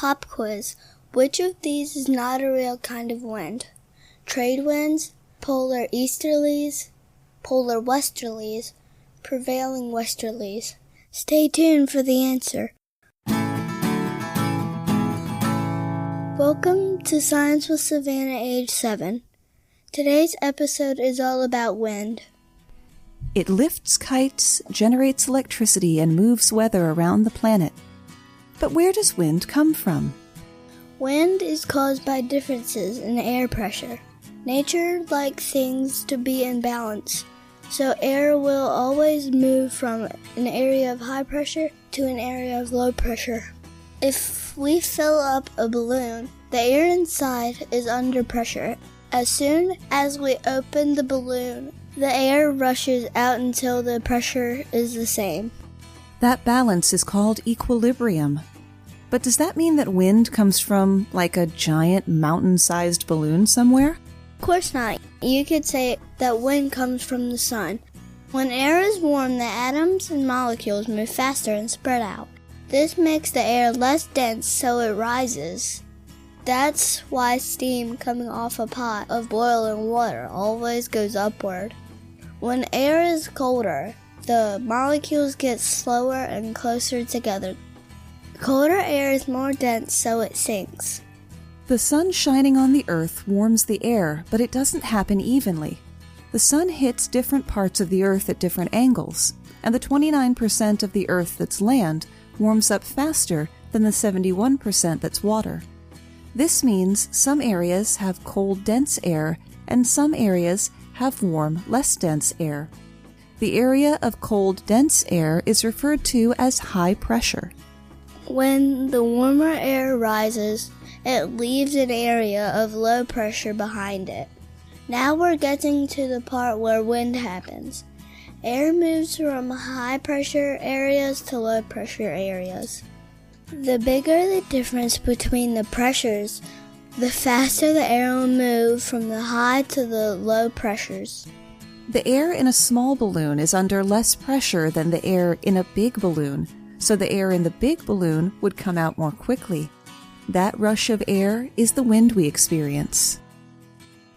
Pop quiz. Which of these is not a real kind of wind? Trade winds, polar easterlies, polar westerlies, prevailing westerlies. Stay tuned for the answer. Welcome to Science with Savannah, age 7. Today's episode is all about wind. It lifts kites, generates electricity, and moves weather around the planet. But where does wind come from? Wind is caused by differences in air pressure. Nature likes things to be in balance, so air will always move from an area of high pressure to an area of low pressure. If we fill up a balloon, the air inside is under pressure. As soon as we open the balloon, the air rushes out until the pressure is the same. That balance is called equilibrium. But does that mean that wind comes from, like, a giant mountain-sized balloon somewhere? Of course not. You could say that wind comes from the sun. When air is warm, the atoms and molecules move faster and spread out. This makes the air less dense, so it rises. That's why steam coming off a pot of boiling water always goes upward. When air is colder, the molecules get slower and closer together. Colder air is more dense, so it sinks. The sun shining on the earth warms the air, but it doesn't happen evenly. The sun hits different parts of the earth at different angles, and the 29% of the earth that's land warms up faster than the 71% that's water. This means some areas have cold, dense air, and some areas have warm, less dense air. The area of cold, dense air is referred to as high pressure. When the warmer air rises, it leaves an area of low pressure behind it. Now we're getting to the part where wind happens. Air moves from high pressure areas to low pressure areas. The bigger the difference between the pressures, the faster the air will move from the high to the low pressures. The air in a small balloon is under less pressure than the air in a big balloon, so the air in the big balloon would come out more quickly. That rush of air is the wind we experience.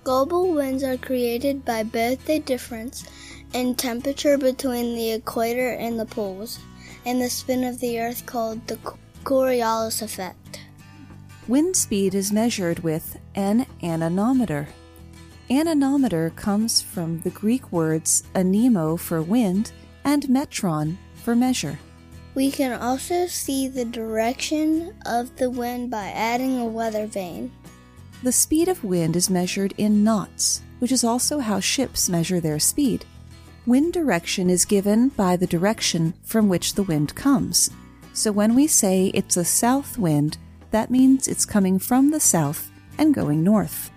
Global winds are created by both the difference in temperature between the equator and the poles, and the spin of the earth called the Coriolis effect. Wind speed is measured with an anemometer. Anemometer comes from the Greek words anemo for wind and metron for measure. We can also see the direction of the wind by adding a weather vane. The speed of wind is measured in knots, which is also how ships measure their speed. Wind direction is given by the direction from which the wind comes. So when we say it's a south wind, that means it's coming from the south and going north.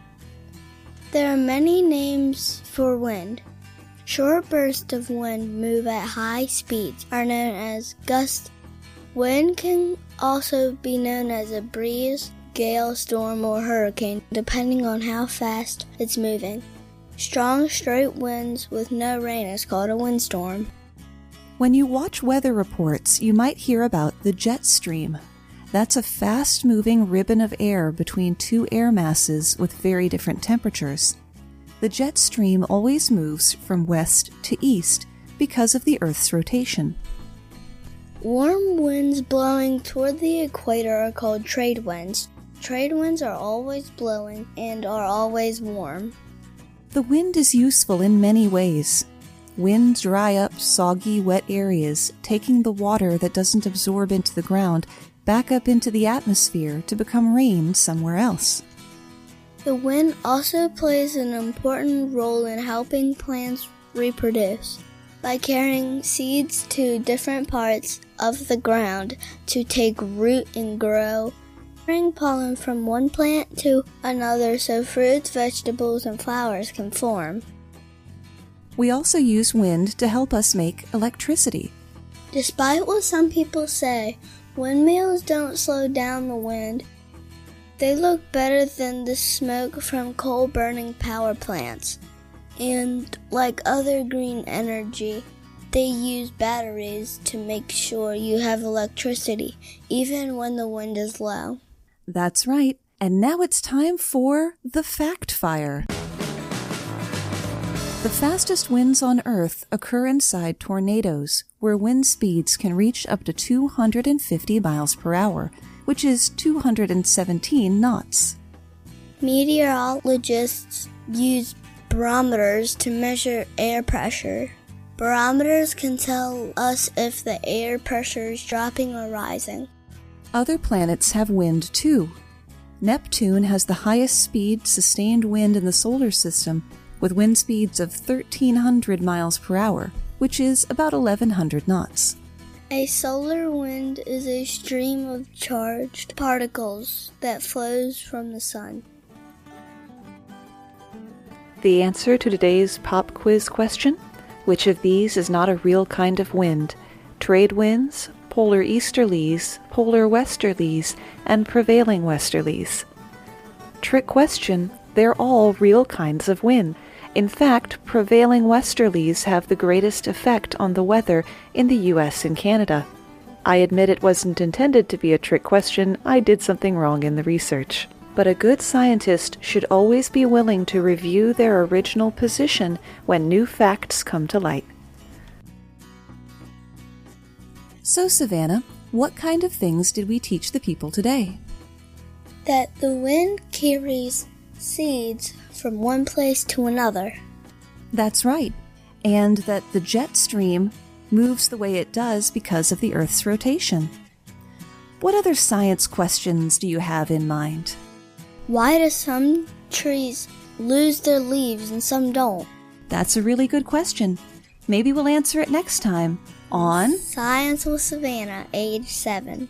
There are many names for wind. Short bursts of wind move at high speeds are known as gusts. Wind can also be known as a breeze, gale, storm, or hurricane, depending on how fast it's moving. Strong, straight winds with no rain is called a windstorm. When you watch weather reports, you might hear about the jet stream. That's a fast-moving ribbon of air between two air masses with very different temperatures. The jet stream always moves from west to east because of the Earth's rotation. Warm winds blowing toward the equator are called trade winds. Trade winds are always blowing and are always warm. The wind is useful in many ways. Winds dry up soggy, wet areas, taking the water that doesn't absorb into the ground back up into the atmosphere to become rain somewhere else. The wind also plays an important role in helping plants reproduce by carrying seeds to different parts of the ground to take root and grow, carrying pollen from one plant to another so fruits, vegetables, and flowers can form. We also use wind to help us make electricity. Despite what some people say, windmills don't slow down the wind. They look better than the smoke from coal-burning power plants. And like other green energy, they use batteries to make sure you have electricity, even when the wind is low. That's right. And now it's time for the Fact Fire. The fastest winds on Earth occur inside tornadoes, where wind speeds can reach up to 250 miles per hour, which is 217 knots. Meteorologists use barometers to measure air pressure. Barometers can tell us if the air pressure is dropping or rising. Other planets have wind too. Neptune has the highest speed sustained wind in the solar system, with wind speeds of 1,300 miles per hour, which is about 1,100 knots. A solar wind is a stream of charged particles that flows from the sun. The answer to today's pop quiz question: which of these is not a real kind of wind? Trade winds, polar easterlies, polar westerlies, and prevailing westerlies. Trick question: they're all real kinds of wind. In fact, prevailing westerlies have the greatest effect on the weather in the U.S. and Canada. I admit it wasn't intended to be a trick question. I did something wrong in the research. But a good scientist should always be willing to review their original position when new facts come to light. So, Savannah, what kind of things did we teach the people today? That the wind carries seeds from one place to another. That's right. And that the jet stream moves the way it does because of the Earth's rotation. What other science questions do you have in mind? Why do some trees lose their leaves and some don't? That's a really good question. Maybe we'll answer it next time on Science with Savannah, age 7.